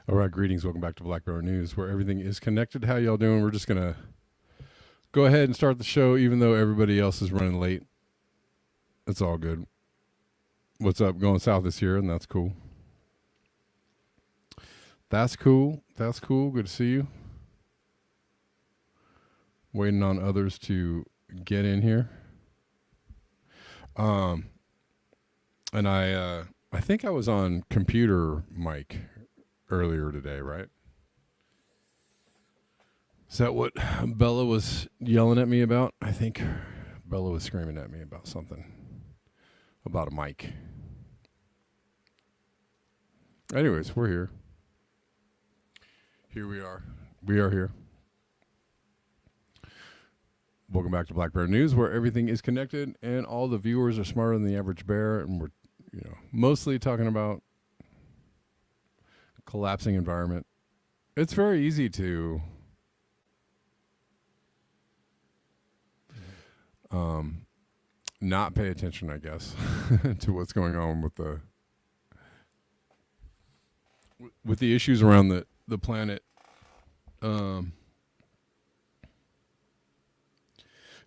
All right, greetings. Welcome back to Black Bear News, where everything is connected. How y'all doing? We're just going to go ahead and start the show, even though everybody else is running late. It's all good. What's up? Going south this year, and that's cool. That's cool. That's cool. Good to see you. Waiting on others to get in here. And I think I was on computer mic earlier today, right? Is that what Bella was yelling at me about? I think Bella was screaming at me about something, about a mic. Anyways, we're here. Here we are. We are here. Welcome back to Black Bear News, where everything is connected and all the viewers are smarter than the average bear, and we're, mostly talking about collapsing environment. It's very easy to not pay attention, I guess, to what's going on with the issues around the planet. It's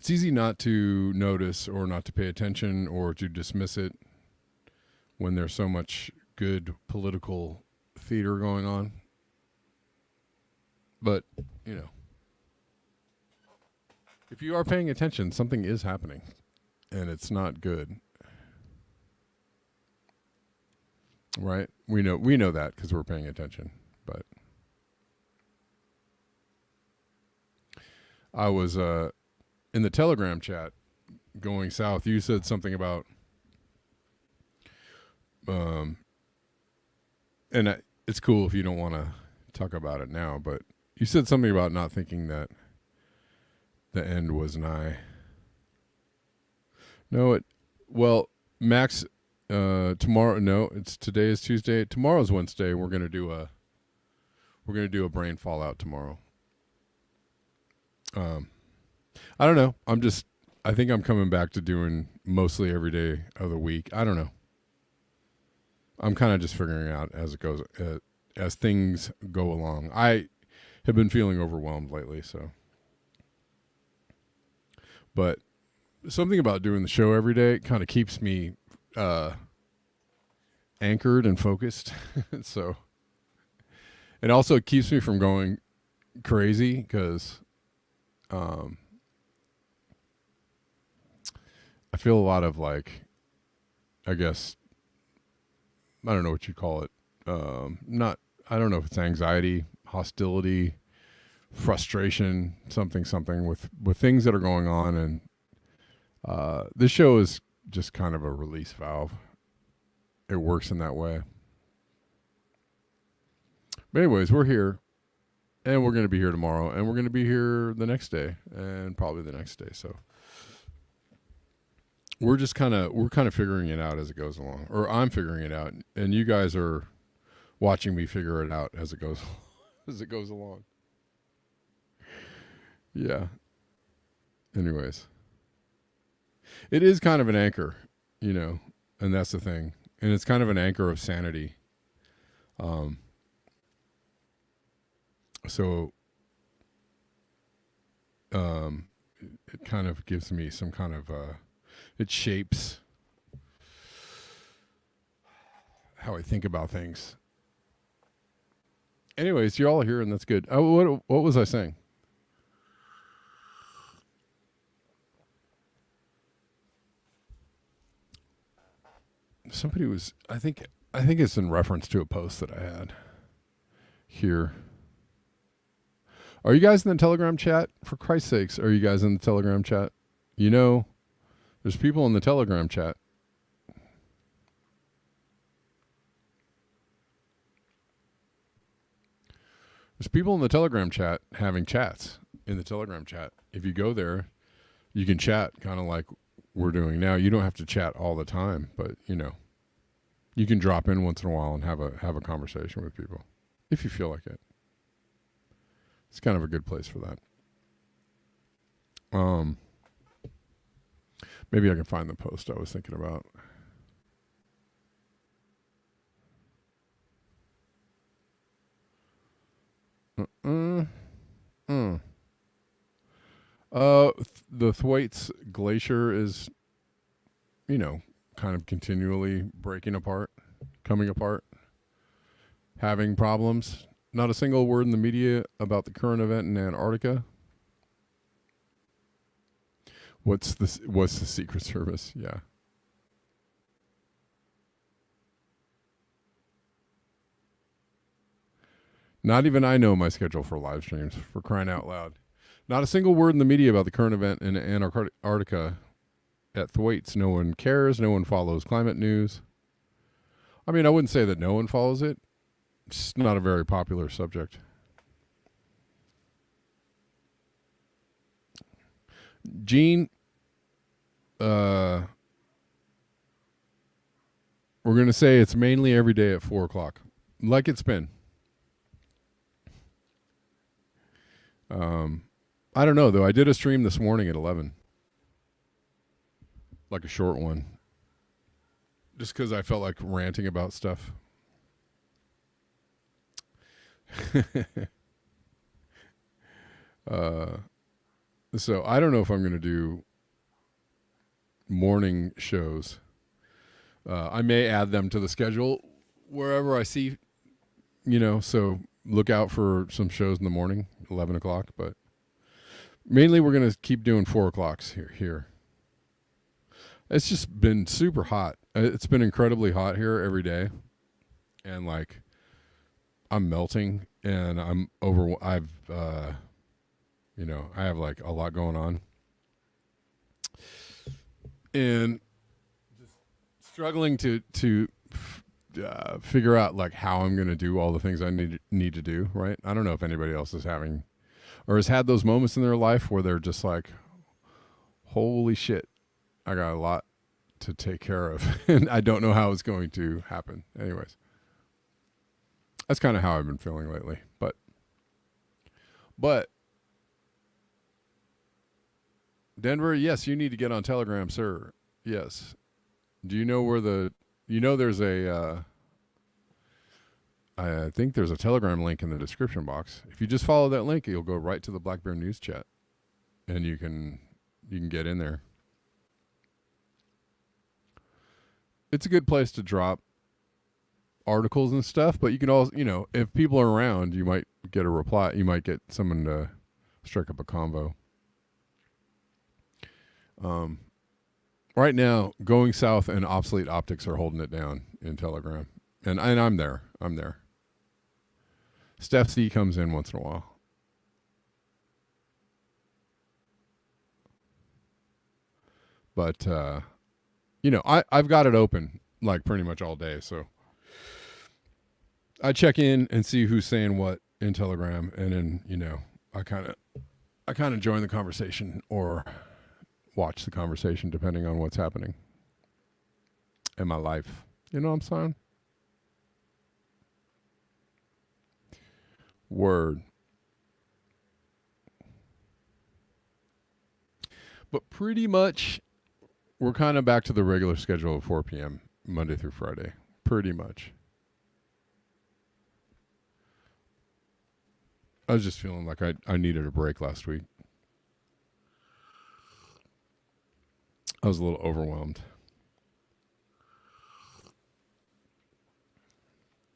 easy not to notice or not to pay attention or to dismiss it when there's so much good political theater going on. But, if you are paying attention, something is happening, and it's not good. Right? We know that because we're paying attention. But I was in the Telegram chat going south. You said something about and it's cool if you don't want to talk about it now, but you said something about not thinking that the end was nigh. No, Max, tomorrow. Today is Tuesday. Tomorrow's Wednesday. We're gonna do a brain fallout tomorrow. I don't know. I think I'm coming back to doing mostly every day of the week. I don't know. I'm kind of just figuring out as it goes, as things go along. have been feeling overwhelmed lately. So, but something about doing the show every day kind of keeps me anchored and focused. So it also keeps me from going crazy because I feel a lot of like, I guess, I don't know what you call it. I don't know if it's anxiety, hostility, frustration, something with things that are going on. And this show is just kind of a release valve. It works in that way. But anyways, we're here, and we're going to be here tomorrow, and we're going to be here the next day, and probably the next day. So we're kind of figuring it out as it goes along, or I'm figuring it out, and you guys are watching me figure it out as it goes along. Yeah. Anyways, it is kind of an anchor, and that's the thing. And it's kind of an anchor of sanity. So it kind of gives me some kind of, it shapes how I think about things. Anyways, you're all here, and that's good. What was I saying? Somebody was, I think it's in reference to a post that I had here. Are you guys in the Telegram chat? For Christ's sakes, are you guys in the Telegram chat? There's people in the Telegram chat. There's people in the Telegram chat having chats in the Telegram chat. If you go there, you can chat kind of like we're doing now. You don't have to chat all the time, but you can drop in once in a while and have a conversation with people if you feel like it. It's kind of a good place for that. Maybe I can find the post I was thinking about. The Thwaites Glacier is, kind of continually breaking apart, coming apart, having problems. Not a single word in the media about the current event in Antarctica. What's the Secret Service? Yeah. Not even I know my schedule for live streams, for crying out loud. Not a single word in the media about the current event in Antarctica at Thwaites. No one cares. No one follows climate news. I mean, I wouldn't say that no one follows it. It's not a very popular subject. Gene, we're going to say it's mainly every day at 4 o'clock, like it's been. I don't know, though. I did a stream this morning at 11. Like a short one. Just because I felt like ranting about stuff. So I don't know if I'm going to do morning shows. I may add them to the schedule wherever I see, so look out for some shows in the morning, 11 o'clock, but mainly we're going to keep doing 4 o'clocks here. It's just been super hot. It's been incredibly hot here every day. And like, I'm melting and I have like a lot going on. And just struggling to figure out like how I'm going to do all the things I need to do, right? I don't know if anybody else is having or has had those moments in their life where they're just like, holy shit, I got a lot to take care of and I don't know how it's going to happen. Anyways, that's kind of how I've been feeling lately, but Denver, yes, you need to get on Telegram, sir. Yes. Do you know where there's a I think there's a Telegram link in the description box. If you just follow that link, you'll go right to the Black Bear News chat, and you can get in there. It's a good place to drop articles and stuff, but you can also, if people are around, you might get a reply. You might get someone to strike up a convo. Right now, Going South and Obsolete Optics are holding it down in Telegram, and I'm there. Steph C comes in once in a while. But, I've got it open like pretty much all day. So I check in and see who's saying what in Telegram. And then, I kind of join the conversation or watch the conversation depending on what's happening in my life. You know what I'm saying? Word. But pretty much we're kind of back to the regular schedule of 4 p.m. Monday through Friday. Pretty much. I was just feeling like I needed a break last week. I was a little overwhelmed.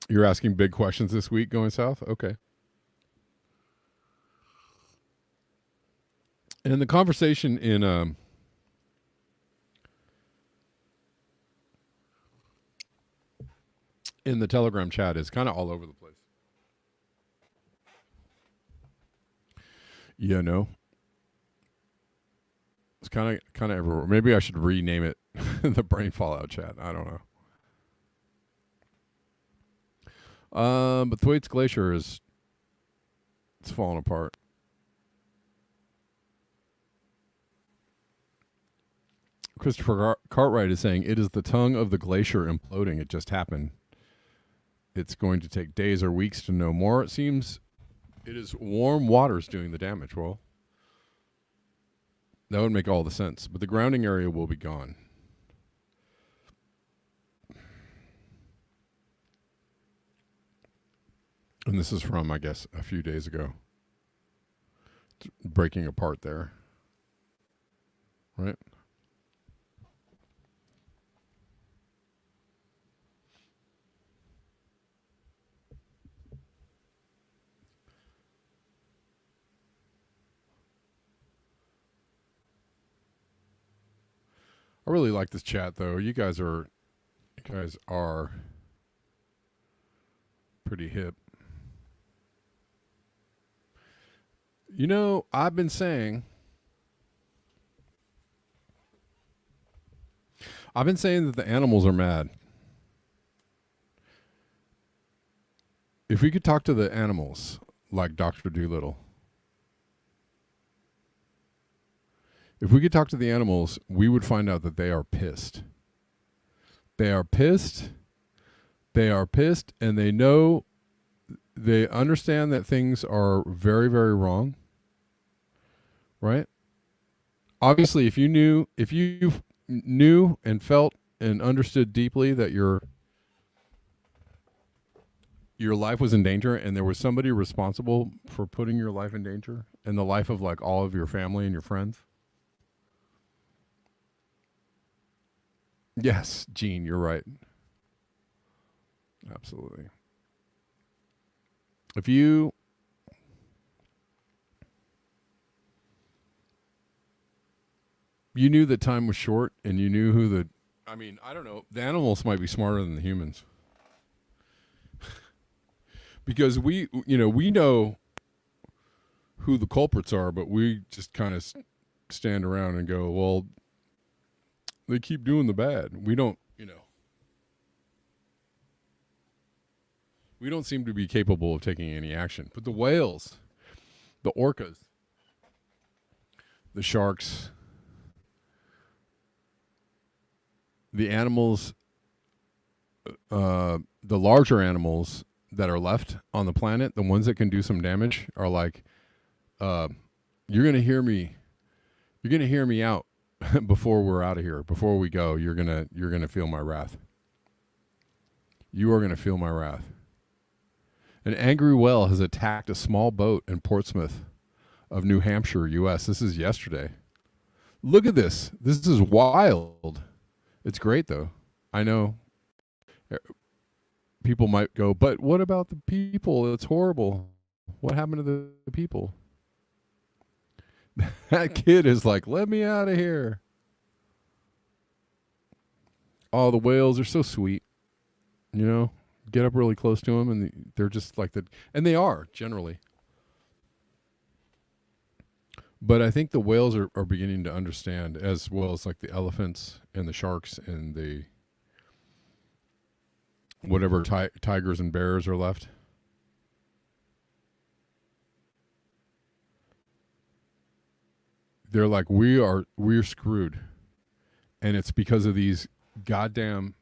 You're asking big questions this week Going South? Okay. And the conversation in the Telegram chat is kind of all over the place. It's kind of everywhere. Maybe I should rename it the Brain Fallout chat. I don't know. But Thwaites Glacier it's falling apart. Christopher Cartwright is saying, it is the tongue of the glacier imploding. It just happened. It's going to take days or weeks to know more. It seems it is warm waters doing the damage. Well, that would make all the sense. But the grounding area will be gone. And this is from, I guess, a few days ago. It's breaking apart there. Right? I really like this chat, though. You guys are pretty hip. I've been saying that the animals are mad. If we could talk to the animals like Dr. Dolittle, if we could talk to the animals, we would find out that they are pissed. They are pissed. They are pissed, and they understand that things are very, very wrong. Right? Obviously, if you knew and felt and understood deeply that your life was in danger and there was somebody responsible for putting your life in danger and the life of like all of your family and your friends. Yes, Gene, you're right. Absolutely. If you knew that time was short and you knew I don't know, the animals might be smarter than the humans. Because we know who the culprits are, but we just kind of stand around and go, well, they keep doing the bad. We don't seem to be capable of taking any action. But the whales, the orcas, the sharks, the animals, the larger animals that are left on the planet, the ones that can do some damage, are like, you're gonna hear me out before we're out of here. Before we go, you're gonna feel my wrath. You are gonna feel my wrath. An angry whale has attacked a small boat in Portsmouth of New Hampshire, U.S. This is yesterday. Look at this. This is wild. It's great, though. I know people might go, but what about the people? It's horrible. What happened to the people? That kid is like, let me out of here. Oh, the whales are so sweet. You know, get up really close to them, and they're just like that. And they are, generally. But I think the whales are beginning to understand, as well as like the elephants and the sharks and the whatever tigers and bears are left. They're like, we're screwed. And it's because of these goddamn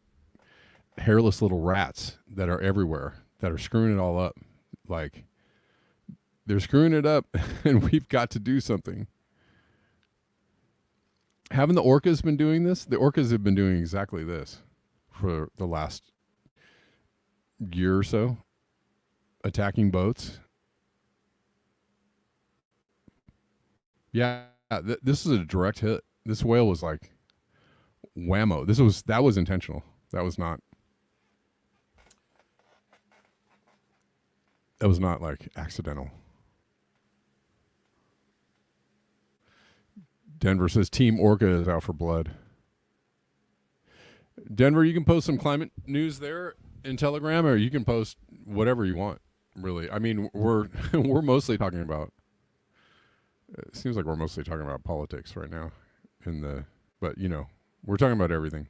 hairless little rats that are everywhere that are screwing it all up. Like, they're screwing it up, and we've got to do something. Haven't the orcas been doing this? The orcas have been doing exactly this for the last year or so, attacking boats. Yeah, this is a direct hit. This whale was like whammo. That was intentional. That was not like accidental. Denver says Team Orca is out for blood. Denver, you can post some climate news there in Telegram, or you can post whatever you want, really. I mean, we're mostly talking about, it seems like we're mostly talking about politics right now but you know, we're talking about everything.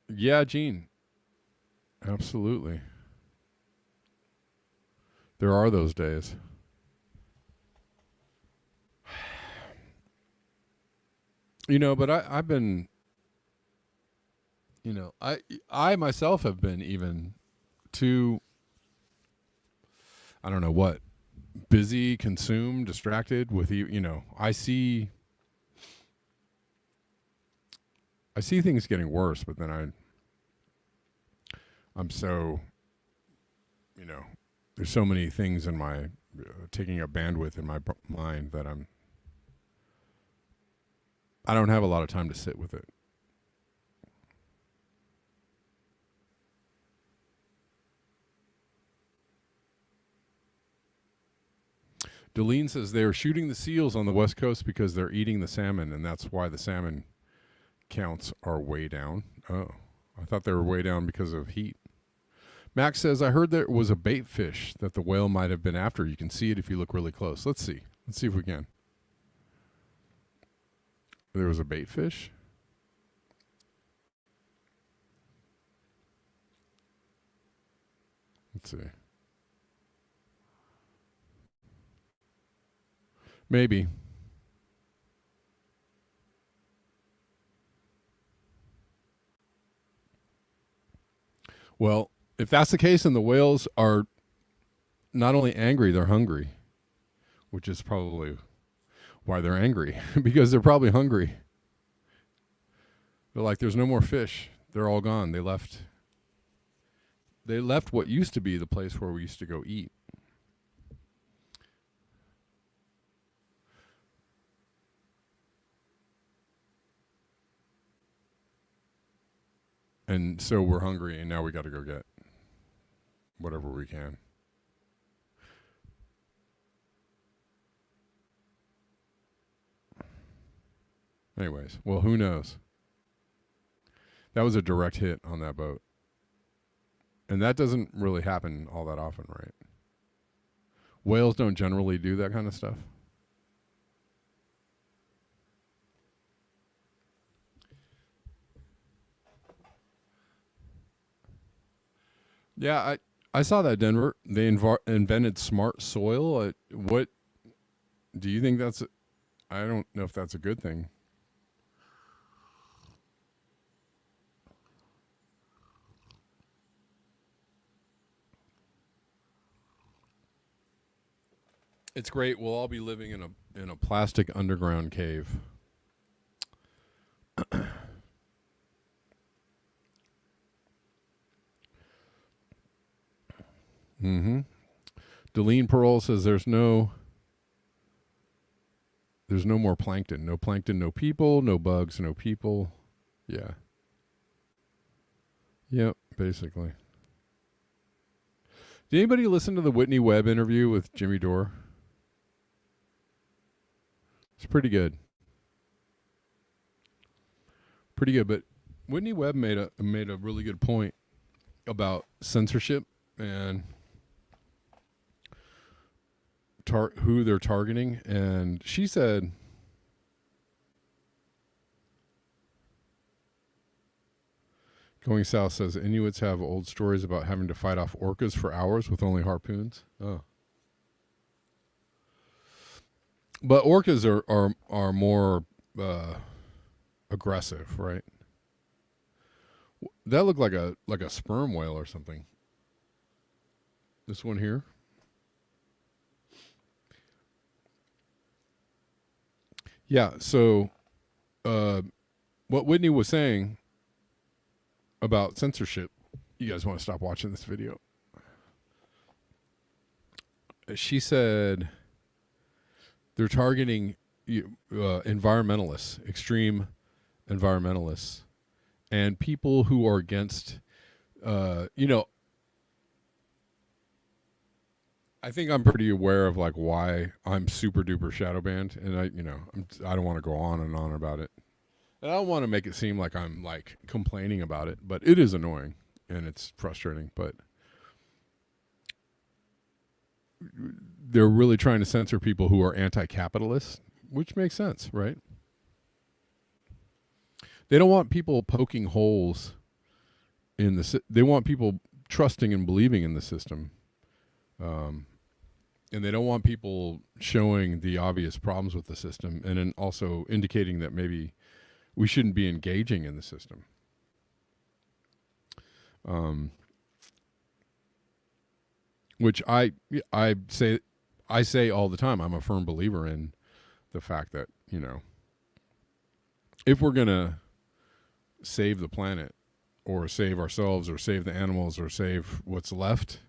Yeah, Gene. Absolutely. There are those days. You know, but I've been, you know, I myself have been even too, I don't know what, busy, consumed, distracted with, you know, I see things getting worse, but then I'm so, you know, there's so many things in my taking up bandwidth in my mind that I don't have a lot of time to sit with it. Deline says they are shooting the seals on the West Coast because they're eating the salmon, and that's why the salmon counts are way down. Oh, I thought they were way down because of heat. Max says, I heard there was a bait fish that the whale might have been after. You can see it if you look really close. Let's see. Let's see if we can. There was a bait fish? Let's see. Maybe. Well, if that's the case, then the whales are not only angry, they're hungry, which is probably why they're angry, because they're probably hungry. They're like, there's no more fish. They're all gone. They left what used to be the place where we used to go eat. And so we're hungry, and now we got to go get whatever we can. Anyways, well, who knows? That was a direct hit on that boat. And that doesn't really happen all that often, right? Whales don't generally do that kind of stuff. Yeah, I saw that, Denver. They invented smart soil. What do you think that's? I don't know if that's a good thing. It's great. We'll all be living in a plastic underground cave. Mm-hmm. Deline Pearl says there's no more plankton. No plankton, no people, no bugs, no people. Yeah. Yep, basically. Did anybody listen to the Whitney Webb interview with Jimmy Dore? It's pretty good. Pretty good, but Whitney Webb made a really good point about censorship and who they're targeting, and she said Going South says Inuits have old stories about having to fight off orcas for hours with only harpoons. Oh. But orcas are more aggressive, right? That looked like a sperm whale or something. This one here. Yeah, so what Whitney was saying about censorship, you guys want to stop watching this video. She said they're targeting environmentalists, extreme environmentalists, and people who are against, I think I'm pretty aware of like why I'm super duper shadow banned, and I don't want to go on and on about it. And I don't want to make it seem like I'm like complaining about it, but it is annoying and it's frustrating. But they're really trying to censor people who are anti-capitalist, which makes sense, right? They don't want people poking holes in they want people trusting and believing in the system. And they don't want people showing the obvious problems with the system, and then also indicating that maybe we shouldn't be engaging in the system. Which I say all the time. I'm a firm believer in the fact that, if we're gonna save the planet, or save ourselves, or save the animals, or save what's left,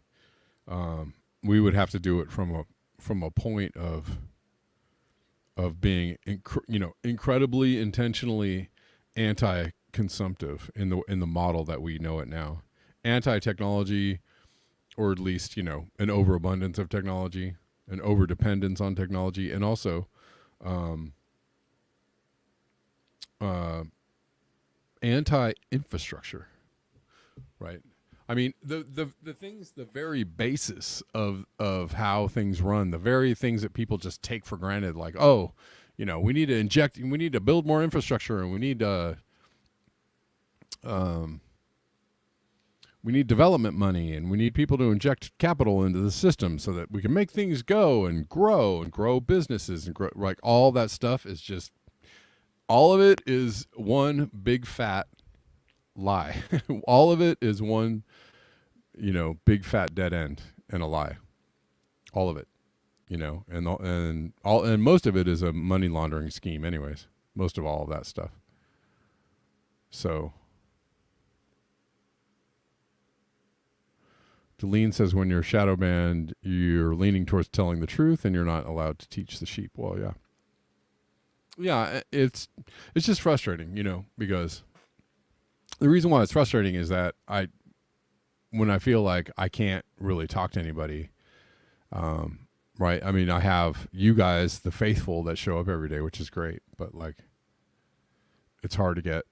we would have to do it from a point of being incredibly intentionally anti-consumptive in the model that we know it now, anti-technology, or at least an overabundance of technology, an overdependence on technology, and also anti-infrastructure, right? I mean, the things, the very basis of how things run, the very things that people just take for granted, like, we need to build more infrastructure, and we need development money, and we need people to inject capital into the system so that we can make things go and grow businesses and grow, like all that stuff is just, all of it is one big fat lie. All of it is one, big fat dead end and a lie. All of it, and most of it is a money laundering scheme anyways. Most of all of that stuff. So Deline says when you're shadow banned, you're leaning towards telling the truth and you're not allowed to teach the sheep. Well, yeah. Yeah, it's just frustrating, because the reason why it's frustrating is that when I feel like I can't really talk to anybody, right? I mean, I have you guys, the faithful, that show up every day, which is great, but like, it's hard to get,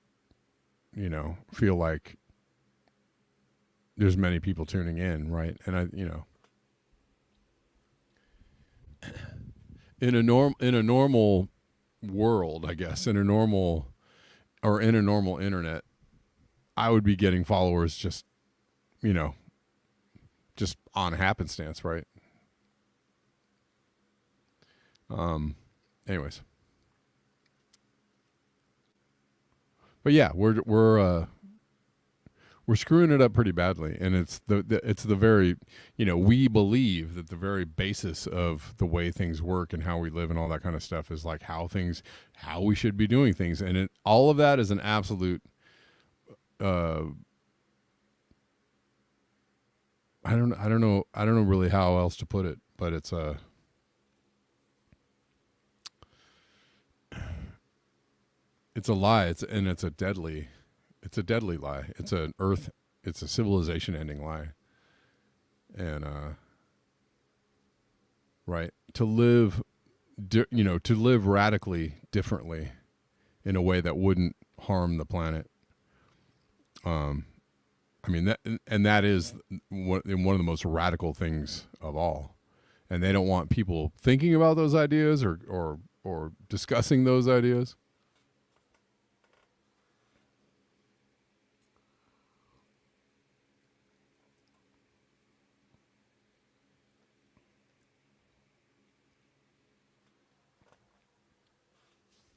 feel like there's many people tuning in, right? And in a normal world, I guess, in a normal internet, I would be getting followers just on happenstance, right? Anyways, but yeah, we're screwing it up pretty badly, and it's the very, we believe that the very basis of the way things work and how we live and all that kind of stuff is like how we should be doing things, and all of that is an absolute I don't know really how else to put it, but it's a lie. It's a deadly lie. It's a civilization ending lie. And right, to live radically differently in a way that wouldn't harm the planet. I mean that is one of the most radical things of all. And they don't want people thinking about those ideas or discussing those ideas.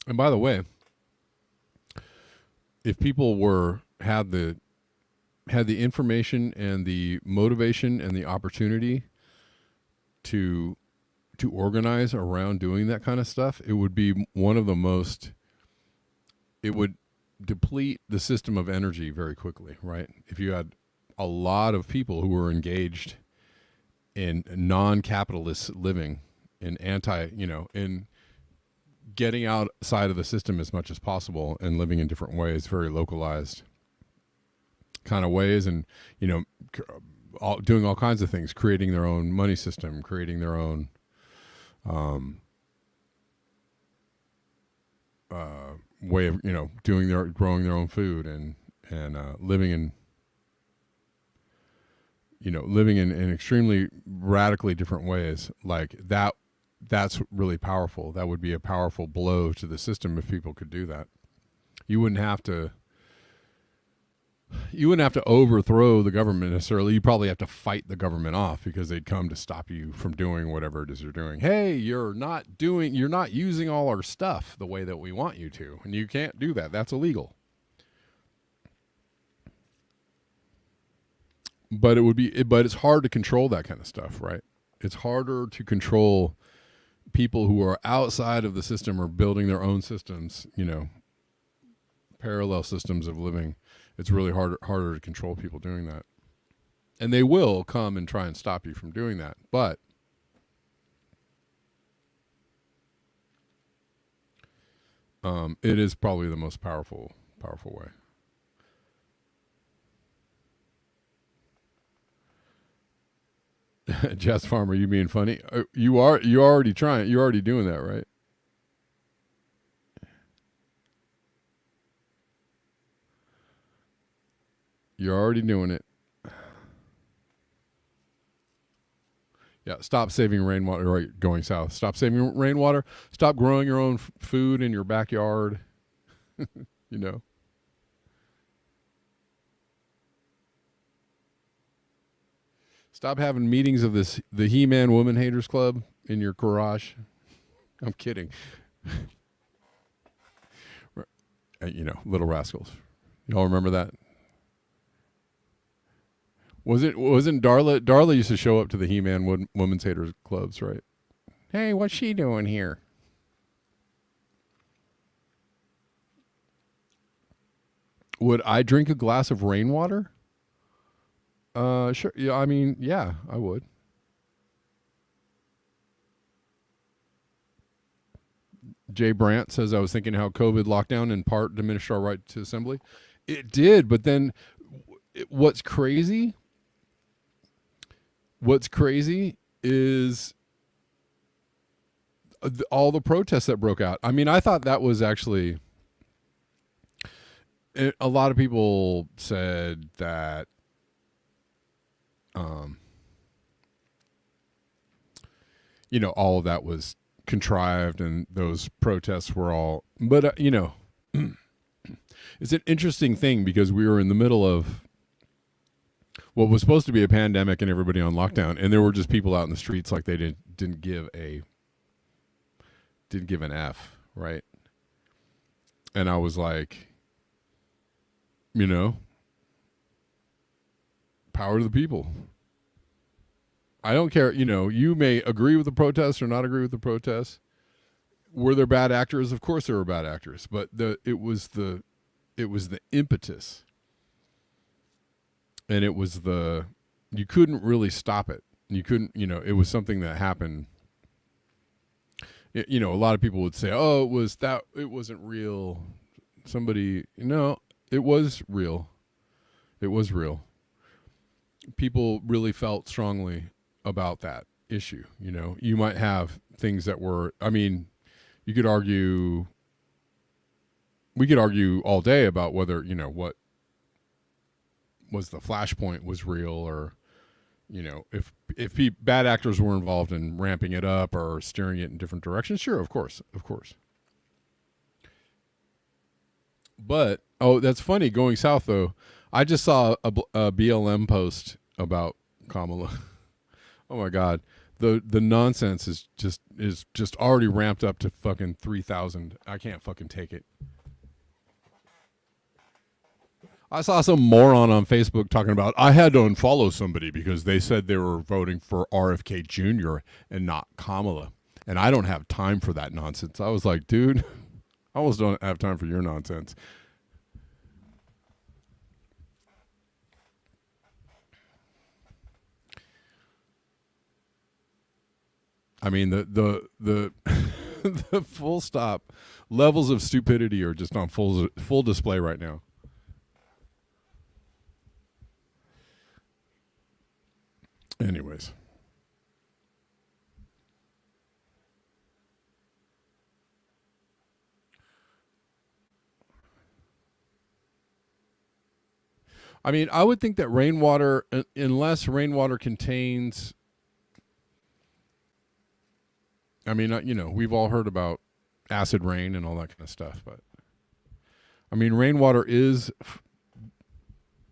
And by the way, if people had the information and the motivation and the opportunity to organize around doing that kind of stuff, it would be one of the most. It would deplete the system of energy very quickly, right? If you had a lot of people who were engaged in non-capitalist living, in in getting outside of the system as much as possible and living in different ways, very localized kind of ways, and doing all kinds of things, creating their own money system, creating their own way of growing their own food and living in extremely radically different ways like that. That's really powerful. That would be a powerful blow to the system if people could do that. You wouldn't have to overthrow the government necessarily. You probably have to fight the government off because they'd come to stop you from doing whatever it is you're doing. Hey, you're not using all our stuff the way that we want you to, and you can't do that. That's illegal. But it's hard to control that kind of stuff, right? It's harder to control people who are outside of the system or building their own systems, parallel systems of living. It's really harder to control people doing that. And they will come and try and stop you from doing that. But it is probably the most powerful way. Jess Farmer, you being funny? You're already trying. You're already doing that, right? You're already doing it. Yeah, stop saving rainwater. Right, going south. Stop saving rainwater. Stop growing your own food in your backyard. Stop having meetings of the He-Man Woman Haters Club in your garage. I'm kidding. Little Rascals. Y'all remember that? Wasn't Darla used to show up to the He-Man Women's Haters Clubs, right? Hey, what's she doing here? Would I drink a glass of rainwater? Sure. Yeah, I mean, yeah, I would. Jay Brandt says, I was thinking how COVID lockdown in part diminished our right to assembly. It did, but then what's crazy is all the protests that broke out. I mean, I thought that was actually, a lot of people said that all of that was contrived and those protests were all, but it's an interesting thing because we were in the middle of what was supposed to be a pandemic and everybody on lockdown, and there were just people out in the streets like they didn't give an F, right? And I was like, power to the people. I don't care. You may agree with the protests or not agree with the protests. Were there bad actors? Of course there were bad actors, but it was the impetus, and it was the you couldn't really stop it. You couldn't, it was something that happened. A lot of people would say, "Oh, it wasn't real." Somebody, it was real. It was real. People really felt strongly about that issue. You might have things that were, you could argue, we could argue all day about whether, what was the flashpoint was real, or, if bad actors were involved in ramping it up or steering it in different directions. Sure, of course. But, that's funny. Going south, though, I just saw a BLM post about Kamala. Oh my God, the nonsense is just already ramped up to fucking 3,000. I can't fucking take it. I saw some moron on Facebook talking about I had to unfollow somebody because they said they were voting for RFK Jr. and not Kamala, and I don't have time for that nonsense. I was like, dude, I almost don't have time for your nonsense. I mean, the the full stop levels of stupidity are just on full display right now. Anyways. I mean, I would think that rainwater, unless rainwater contains, we've all heard about acid rain and all that kind of stuff, but rainwater is,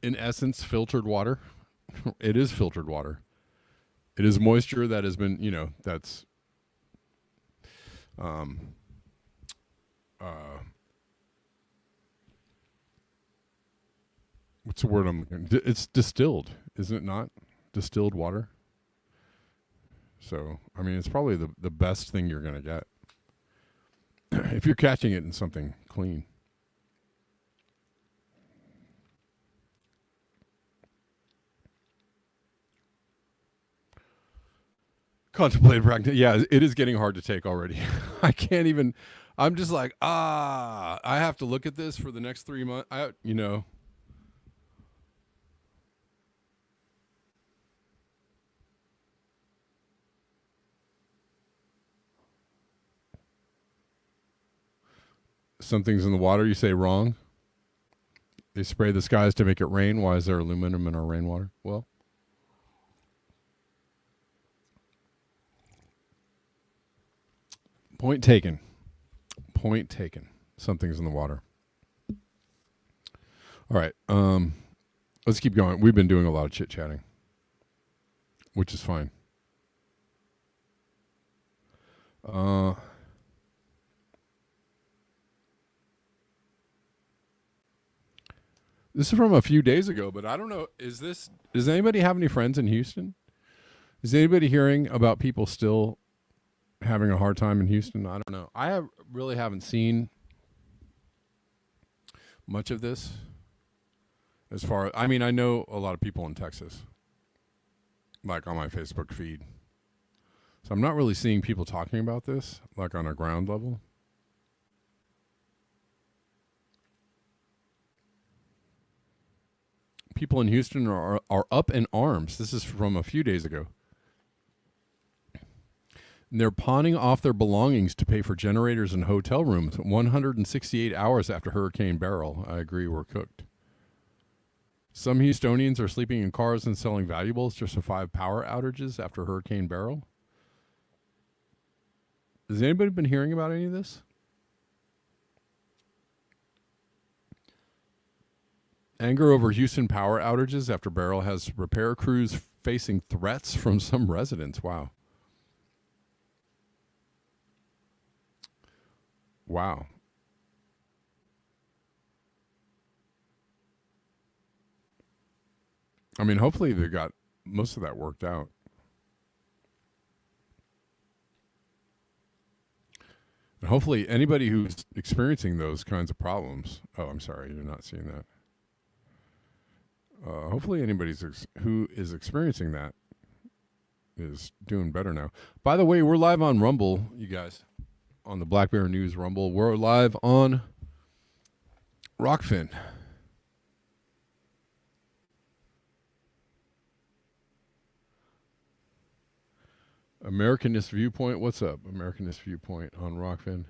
in essence, filtered water. It is filtered water. It is moisture that has been, that's, what's the word it's distilled, isn't it not? Distilled water. So, it's probably the best thing you're going to get if you're catching it in something clean. Contemplated practice. Yeah, it is getting hard to take already. I can't even. I'm just like, I have to look at this for the next 3 months. Something's in the water. You say wrong. They spray the skies to make it rain. Why is there aluminum in our rainwater? Well, point taken. Point taken. Something's in the water. All right. Let's keep going. We've been doing a lot of chit chatting, which is fine. This is from a few days ago, but I don't know. Does anybody have any friends in Houston? Is anybody hearing about people still having a hard time in Houston? I don't know. I really haven't seen much of this. As far as, I know a lot of people in Texas, like on my Facebook feed. So I'm not really seeing people talking about this, like on a ground level. People in Houston are up in arms. This is from a few days ago. And they're pawning off their belongings to pay for generators and hotel rooms 168 hours after Hurricane Beryl. I agree, were cooked. Some Houstonians are sleeping in cars and selling valuables to survive power outages after Hurricane Beryl. Has anybody been hearing about any of this? Anger over Houston power outages after Beryl has repair crews facing threats from some residents. Wow. Wow. Hopefully they got most of that worked out. And hopefully anybody who's experiencing those kinds of problems. Oh, I'm sorry, you're not seeing that. Hopefully, who is experiencing that is doing better now. By the way, we're live on Rumble, you guys, on the Black Bear News Rumble. We're live on Rockfin. Americanist Viewpoint. What's up, Americanist Viewpoint on Rockfin?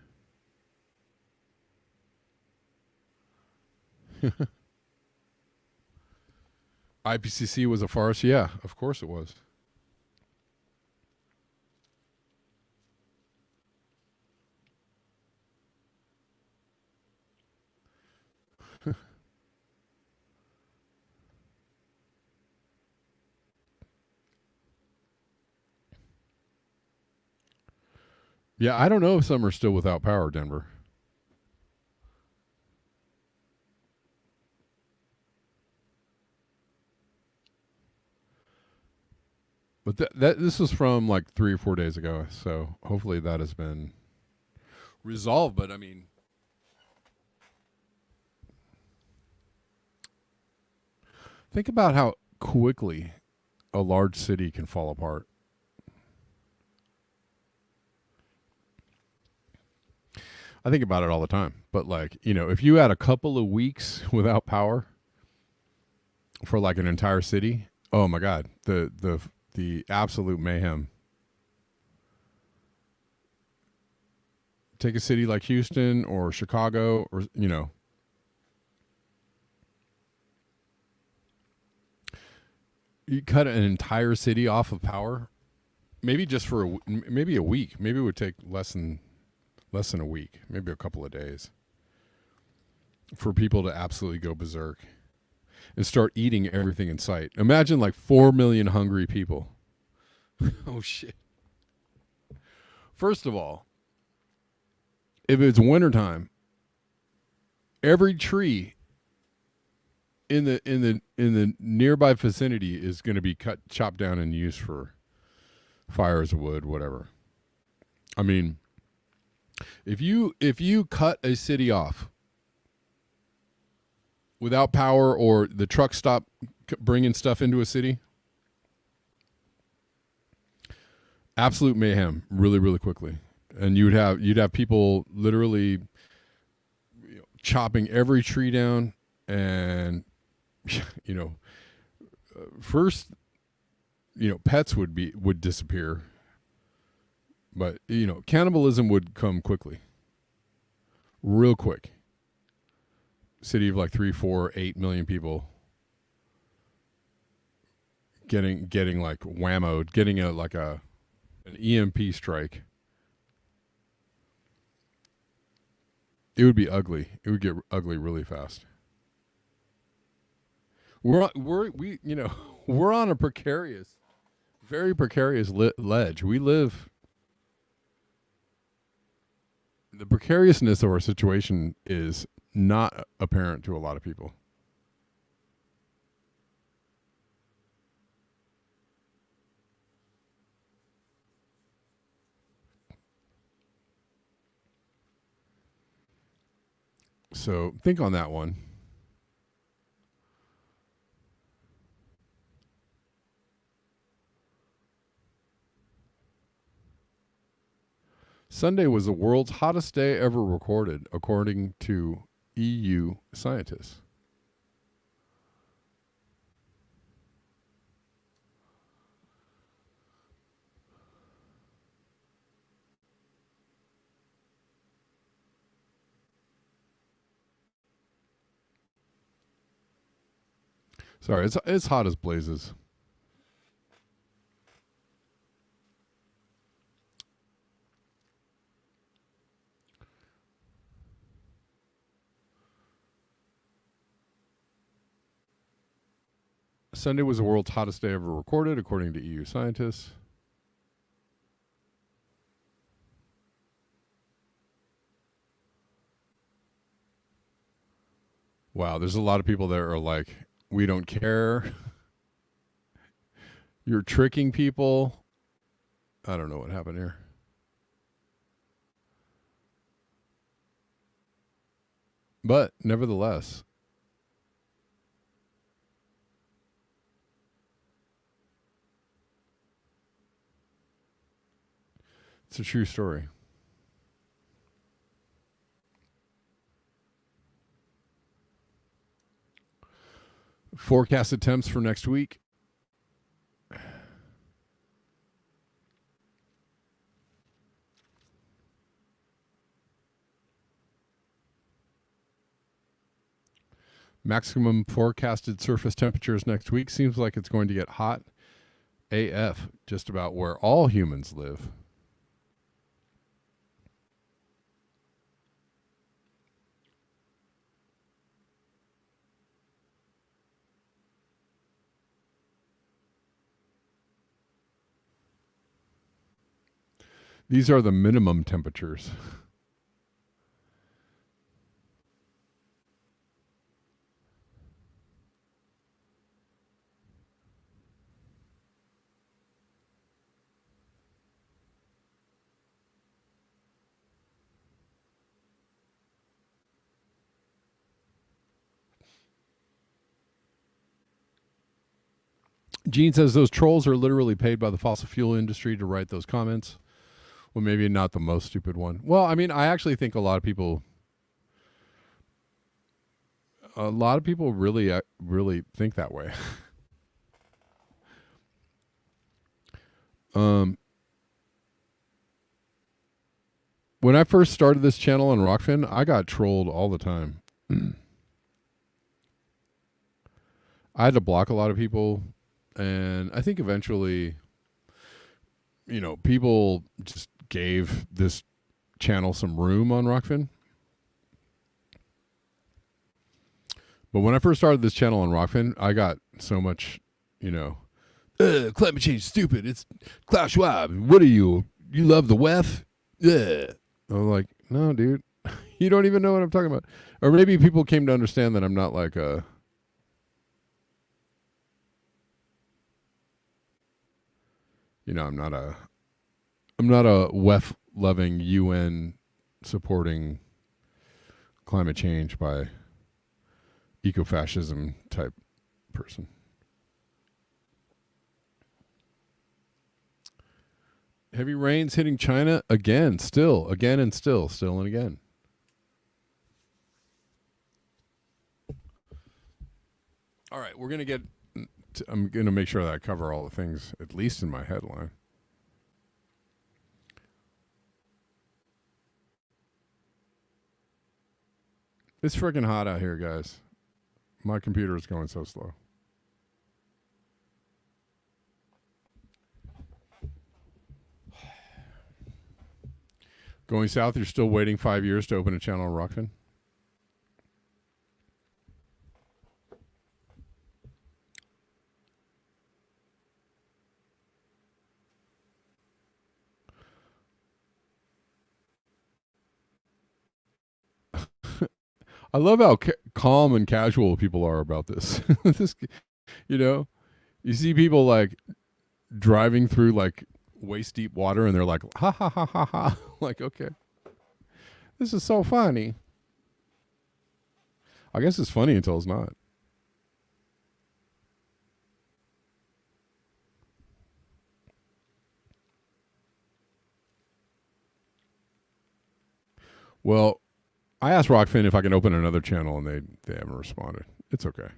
IPCC was a farce? Yeah, of course it was. Yeah, I don't know if some are still without power, Denver. But this was from like 3 or 4 days ago, so hopefully that has been resolved. But I mean, think about how quickly a large city can fall apart. I think about it all the time. But like, if you had a couple of weeks without power for like an entire city, oh my God, the absolute mayhem. Take a city like Houston or Chicago, or you cut an entire city off of power, maybe just for maybe a week. Maybe it would take less than a week, maybe a couple of days, for people to absolutely go berserk and start eating everything in sight. Imagine like 4 million hungry people. Oh shit. First of all, if it's wintertime, every tree in the nearby vicinity is going to be chopped down and used for fires of wood, whatever. I mean, if you cut a city off without power, or the trucks stop bringing stuff into a city, absolute mayhem, really, really quickly. And you'd have people literally chopping every tree down, and first, pets would disappear, but cannibalism would come quickly, real quick. City of like 3, 4, 8 million people getting like whammoed, getting an EMP strike. It would be ugly. It would get ugly really fast. We're on a precarious, very precarious ledge. We live. The precariousness of our situation is not apparent to a lot of people. So think on that one. Sunday was the world's hottest day ever recorded, according to EU scientists. Sorry, it's hot as blazes. Sunday was the world's hottest day ever recorded, according to EU scientists. Wow, there's a lot of people that are like, we don't care. You're tricking people. I don't know what happened here. But nevertheless, It's a true story. Forecasted temps for next week. Maximum forecasted surface temperatures next week. Seems like it's going to get hot AF just about where all humans live. These are the minimum temperatures. Gene says those trolls are literally paid by the fossil fuel industry to write those comments. Well, maybe not the most stupid one. Well, I mean, I actually think a lot of people really think that way. When I first started this channel on Rockfin, I got trolled all the time. I had to block a lot of people, and I think eventually, people just gave this channel some room on Rockfin. But when I first started this channel on Rockfin, I got so much, climate change is stupid. It's Klaus Schwab. What are you? You love the WEF? Yeah. I'm like, no, dude. You don't even know what I'm talking about. Or maybe people came to understand that I'm not like a... I'm not a WEF loving, UN supporting climate change by ecofascism type person. Heavy rains hitting China again and still. Again. All right, we're going to get... I'm going to make sure that I cover all the things, at least in my headline. It's freaking hot out here, guys. My computer is going so slow. Going south, you're still waiting 5 years to open a channel on Rockfin? I love how calm and casual people are about this. You see people like driving through like waist deep water and they're like, ha ha ha ha ha. Like, okay, this is so funny. I guess it's funny until it's not. Well, I asked Rockfin if I can open another channel, and they haven't responded. It's okay.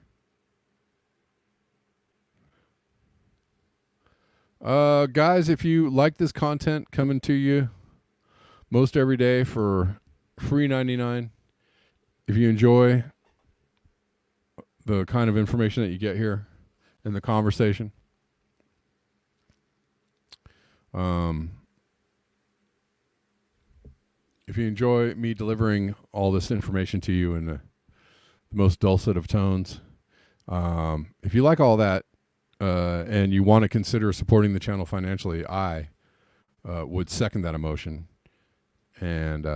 Guys, if you like this content coming to you most every day for free 99, if you enjoy the kind of information that you get here in the conversation, if you enjoy me delivering all this information to you in the most dulcet of tones, if you like all that, and you want to consider supporting the channel financially, I would second that emotion and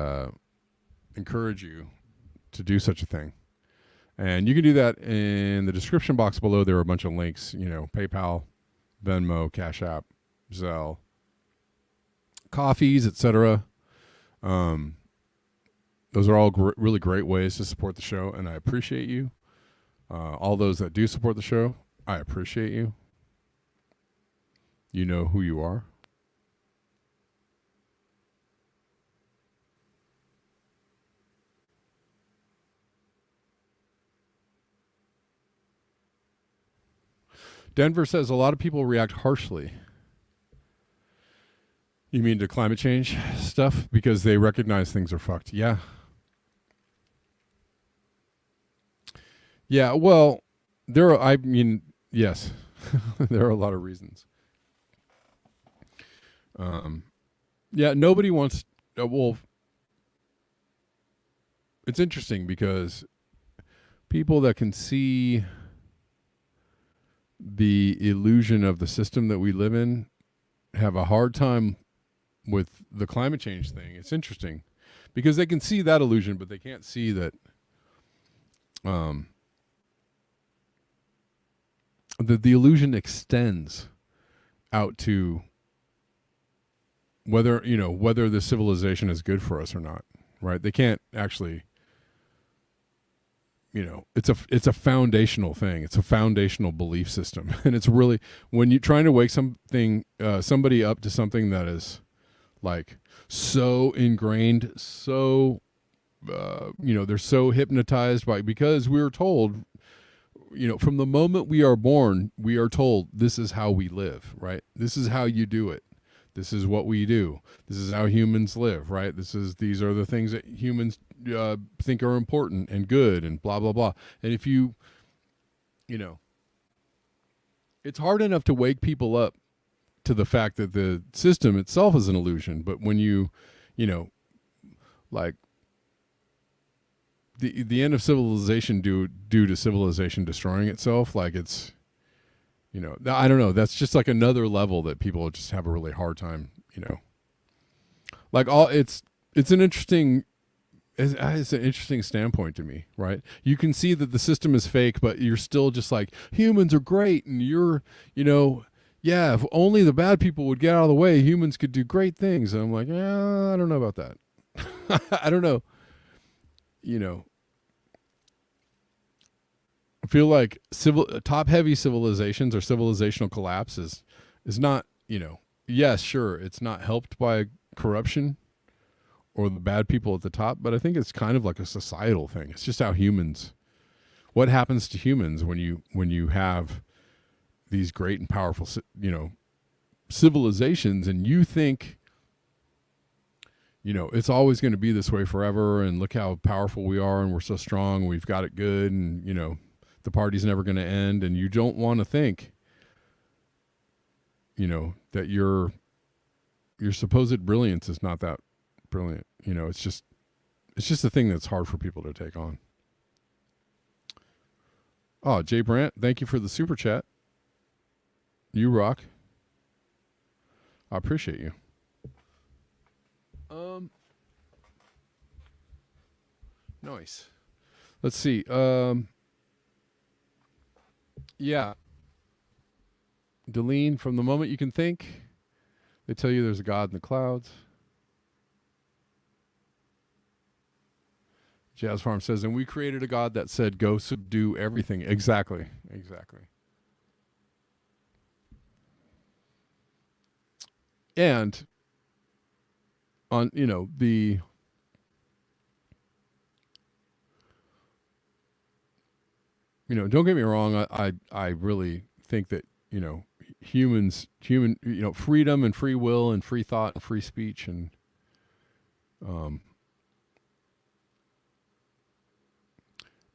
encourage you to do such a thing. And you can do that in the description box below. There are a bunch of links, PayPal, Venmo, Cash App, Zelle, coffees, etc. Those are all really great ways to support the show, and I appreciate you. All those that do support the show, I appreciate you. You know who you are. Denver says a lot of people react harshly. You mean to climate change stuff because they recognize things are fucked? Yeah. Yeah, well, yes. There are a lot of reasons. Yeah, nobody wants well, it's interesting because people that can see the illusion of the system that we live in have a hard time with the climate change thing. It's interesting because they can see that illusion, but they can't see that the illusion extends out to whether the civilization is good for us or not, right? They can't actually, it's a foundational thing. It's a foundational belief system, and it's really when you're trying to wake somebody up to something that is like so ingrained, so they're so hypnotized because we were told, from the moment we are born, we are told this is how we live, right? This is how you do it. This is what we do. This is how humans live, right? These are the things that humans think are important and good and blah, blah, blah. And if it's hard enough to wake people up to the fact that the system itself is an illusion. But when like the end of civilization due to civilization destroying itself, like it's, I don't know. That's just like another level that people just have a really hard time, like it's an interesting standpoint to me, right? You can see that the system is fake, but you're still just like, humans are great. And you're, yeah, if only the bad people would get out of the way, humans could do great things. And I'm like, I don't know about that. I don't know. I feel like top-heavy civilizations or civilizational collapse is not, yes, sure, it's not helped by corruption or the bad people at the top, but I think it's kind of like a societal thing. It's just how what happens to humans when you have these great and powerful, civilizations, and you think, it's always going to be this way forever, and look how powerful we are, and we're so strong, and we've got it good, and, the party's never going to end, and you don't want to think, that your supposed brilliance is not that brilliant. It's just a thing that's hard for people to take on. Oh, Jay Brandt, thank you for the super chat. You rock. I appreciate you. Nice. Let's see. Yeah. Delene, from the moment you can think, they tell you there's a God in the clouds. Jazz Farm says, and we created a God that said, go subdue everything. Exactly. And on, don't get me wrong. I really think that, human, freedom and free will and free thought and free speech and,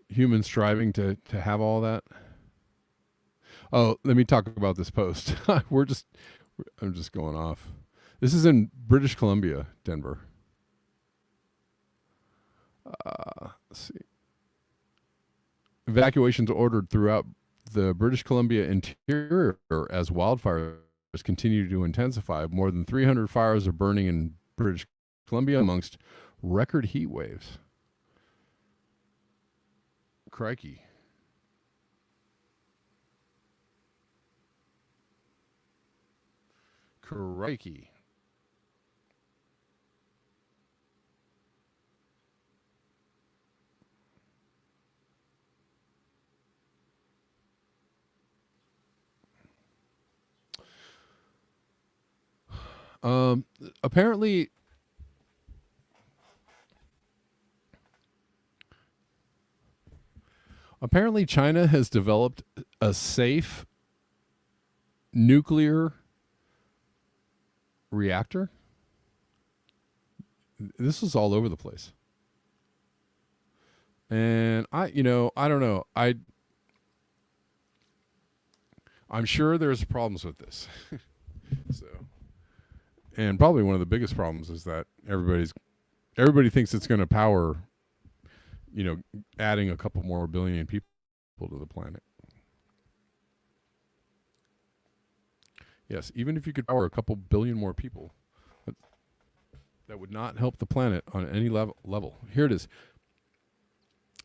human striving to have all that. Oh, let me talk about this post. I'm just going off. This is in British Columbia, Denver. Let's see. Evacuations ordered throughout the British Columbia interior as wildfires continue to intensify. More than 300 fires are burning in British Columbia amongst record heat waves. Crikey. Apparently China has developed a safe nuclear reactor. This was all over the place. And I don't know. I'm sure there's problems with this. So, and probably one of the biggest problems is that everybody thinks it's going to power, adding a couple more billion people to the planet. Yes, even if you could power a couple billion more people, that would not help the planet on any level. Here it is.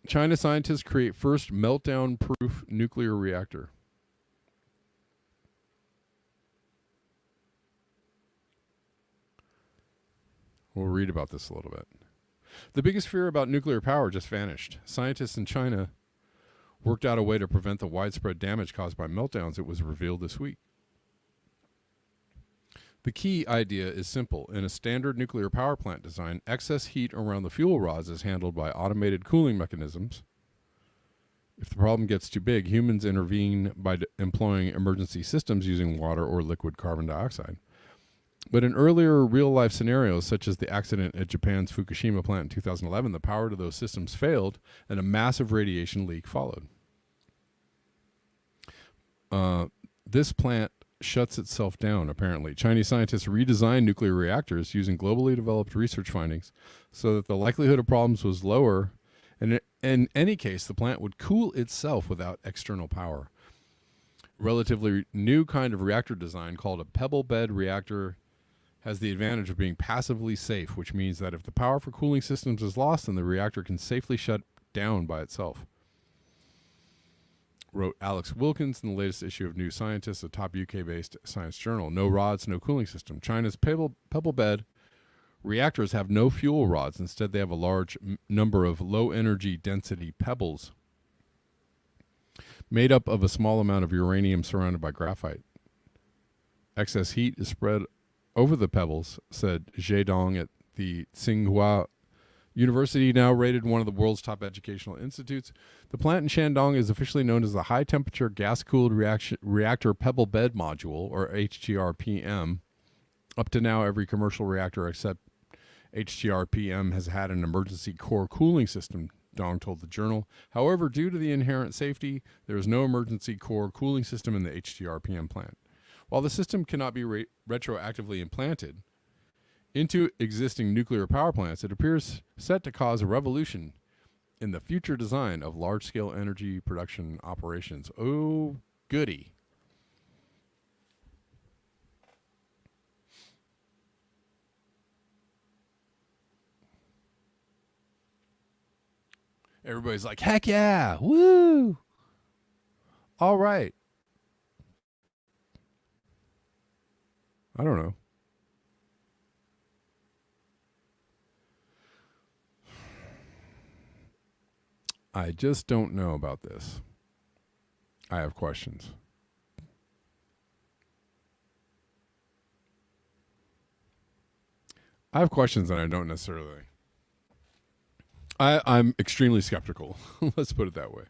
China scientists create first meltdown-proof nuclear reactor. We'll read about this a little bit. The biggest fear about nuclear power just vanished. Scientists in China worked out a way to prevent the widespread damage caused by meltdowns. It was revealed this week. The key idea is simple. In a standard nuclear power plant design, excess heat around the fuel rods is handled by automated cooling mechanisms. If the problem gets too big, humans intervene by employing emergency systems using water or liquid carbon dioxide. But in earlier real-life scenarios, such as the accident at Japan's Fukushima plant in 2011, the power to those systems failed and a massive radiation leak followed. This plant shuts itself down, apparently. Chinese scientists redesigned nuclear reactors using globally developed research findings so that the likelihood of problems was lower, and in any case, the plant would cool itself without external power. A relatively new kind of reactor design called a pebble bed reactor has the advantage of being passively safe, which means that if the power for cooling systems is lost, then the reactor can safely shut down by itself. Wrote Alex Wilkins in the latest issue of New Scientist, a top UK-based science journal. No rods, no cooling system. China's pebble bed reactors have no fuel rods. Instead, they have a large number of low-energy density pebbles made up of a small amount of uranium surrounded by graphite. Excess heat is spread over the pebbles, said Zhe Dong at the Tsinghua University, now rated one of the world's top educational institutes. The plant in Shandong is officially known as the High Temperature Gas-Cooled Reactor Pebble Bed Module, or HTRPM. Up to now, every commercial reactor except HTRPM has had an emergency core cooling system, Dong told the journal. However, due to the inherent safety, there is no emergency core cooling system in the HTRPM plant. While the system cannot be retroactively implanted into existing nuclear power plants, it appears set to cause a revolution in the future design of large-scale energy production operations. Oh, goody. Everybody's like, heck yeah, woo. All right. I don't know. I just don't know about this. I have questions. I have questions and I don't necessarily. I'm extremely skeptical. Let's put it that way.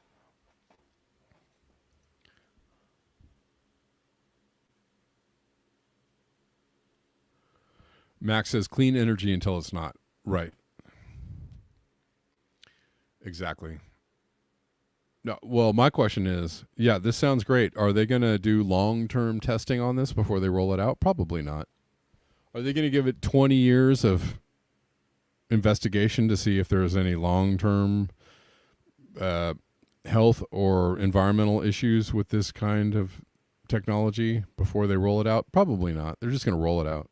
Max says clean energy until it's not. Right. Exactly. No, well, my question is, yeah, this sounds great. Are they going to do long-term testing on this before they roll it out? Probably not. Are they going to give it 20 years of investigation to see if there's any long-term health or environmental issues with this kind of technology before they roll it out? Probably not. They're just going to roll it out.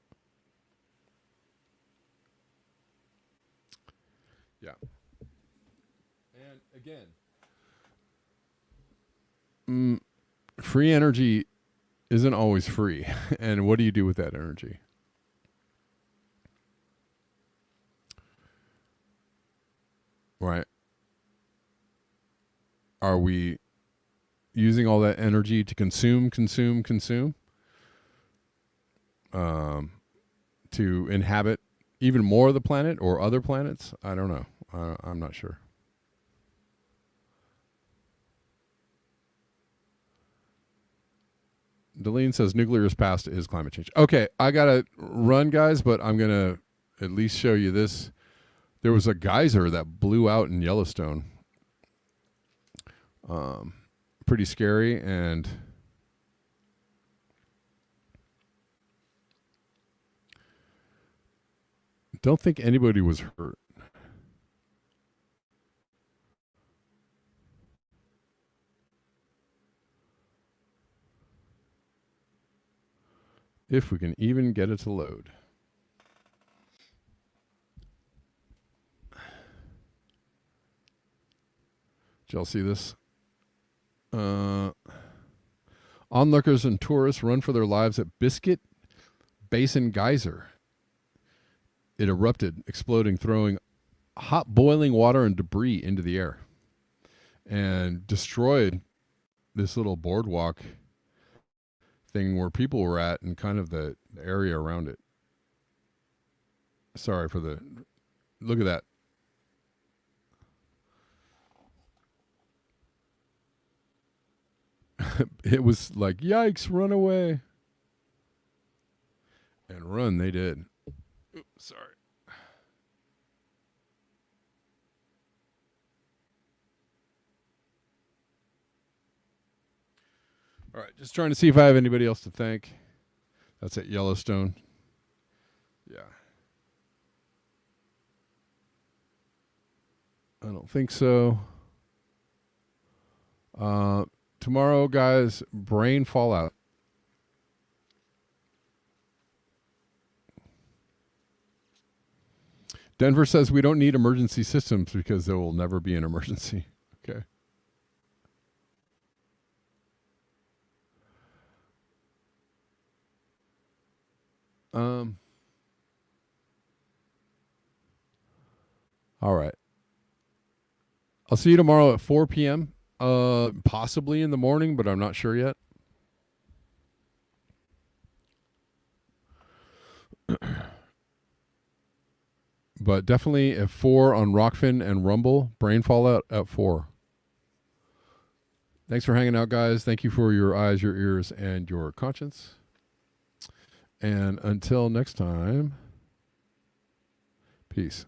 Yeah. And again, free energy isn't always free. And what do you do with that energy? Right. Are we using all that energy to consume, to inhabit even more of the planet or other planets? I don't know. I'm not sure. Deline says nuclear is past is climate change. Okay, I gotta run, guys, but I'm gonna at least show you this. There was a geyser that blew out in Yellowstone. Pretty scary, and don't think anybody was hurt. If we can even get it to load. Did y'all see this? Onlookers and tourists run for their lives at Biscuit Basin Geyser. It erupted, exploding, throwing hot boiling water and debris into the air, and destroyed this little boardwalk thing where people were at and kind of the area around it. Sorry for the... Look at that. It was like, yikes, run away. And run they did. Oops, sorry. All right, just trying to see if I have anybody else to thank. That's at Yellowstone. Yeah. I don't think so. Tomorrow, guys, brain fallout. Denver says we don't need emergency systems because there will never be an emergency. Okay. All right. I'll see you tomorrow at 4 p.m. Possibly in the morning, but I'm not sure yet. But definitely at 4 on Rockfin and Rumble. Brain Fallout at 4. Thanks for hanging out, guys. Thank you for your eyes, your ears, and your conscience. And until next time, peace.